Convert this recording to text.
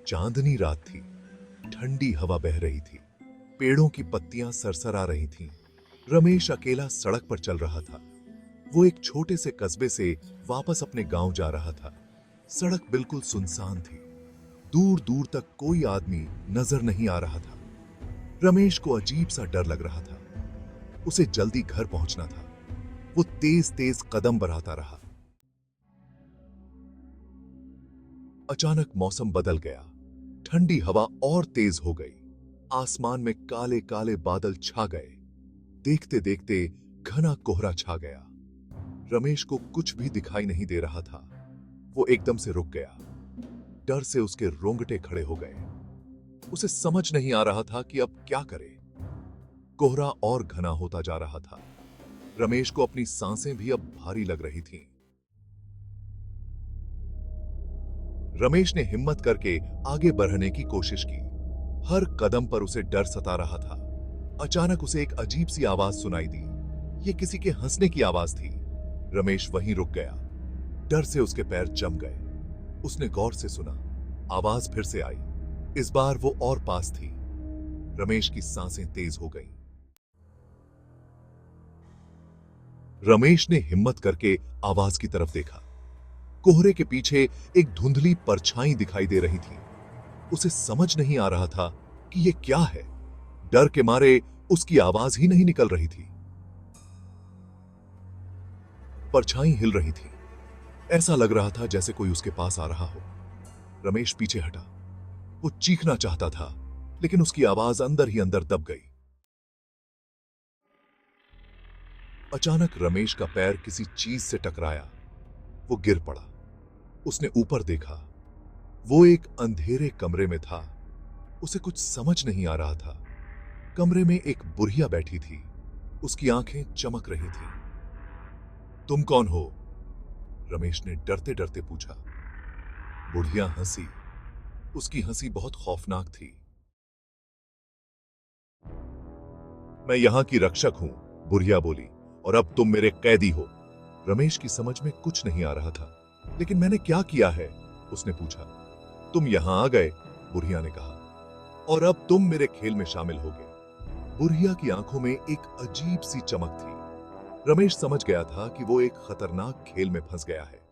चांदनी रात थी। ठंडी हवा बह रही थी। पेड़ों की पत्तियां सरसरा रही थीं। रमेश अकेला सड़क पर चल रहा था। वो एक छोटे से कस्बे से वापस अपने गांव जा रहा था। सड़क बिल्कुल सुनसान थी। दूर दूर तक कोई आदमी नजर नहीं आ रहा था। रमेश को अजीब सा डर लग रहा था। उसे जल्दी घर पहुंचना था। वो तेज तेज कदम बढ़ाता रहा। अचानक मौसम बदल गया। ठंडी हवा और तेज हो गई। आसमान में काले काले बादल छा गए। देखते देखते घना कोहरा छा गया। रमेश को कुछ भी दिखाई नहीं दे रहा था। वो एकदम से रुक गया। डर से उसके रोंगटे खड़े हो गए। उसे समझ नहीं आ रहा था कि अब क्या करे। कोहरा और घना होता जा रहा था। रमेश को अपनी सांसें भी अब भारी लग रही थीं। रमेश ने हिम्मत करके आगे बढ़ने की कोशिश की। हर कदम पर उसे डर सता रहा था। अचानक उसे एक अजीब सी आवाज सुनाई दी। ये किसी के हंसने की आवाज थी। रमेश वहीं रुक गया। डर से उसके पैर जम गए। उसने गौर से सुना। आवाज फिर से आई। इस बार वो और पास थी। रमेश की सांसें तेज हो गईं। रमेश ने हिम्मत करके आवाज की तरफ देखा। कोहरे के पीछे एक धुंधली परछाई दिखाई दे रही थी। उसे समझ नहीं आ रहा था कि यह क्या है। डर के मारे उसकी आवाज ही नहीं निकल रही थी। परछाई हिल रही थी। ऐसा लग रहा था जैसे कोई उसके पास आ रहा हो। रमेश पीछे हटा। वो चीखना चाहता था, लेकिन उसकी आवाज अंदर ही अंदर दब गई। अचानक रमेश का पैर किसी चीज से टकराया। वो गिर पड़ा। उसने ऊपर देखा। वो एक अंधेरे कमरे में था। उसे कुछ समझ नहीं आ रहा था। कमरे में एक बुढ़िया बैठी थी। उसकी आंखें चमक रही थीं। तुम कौन हो? रमेश ने डरते डरते पूछा। बुढ़िया हंसी। उसकी हंसी बहुत खौफनाक थी। मैं यहां की रक्षक हूं, बुढ़िया बोली, और अब तुम मेरे कैदी हो। रमेश की समझ में कुछ नहीं आ रहा था। लेकिन मैंने क्या किया है? उसने पूछा। तुम यहां आ गए, बुढ़िया ने कहा, और अब तुम मेरे खेल में शामिल होगे। बुढ़िया की आंखों में एक अजीब सी चमक थी। रमेश समझ गया था कि वो एक खतरनाक खेल में फंस गया है।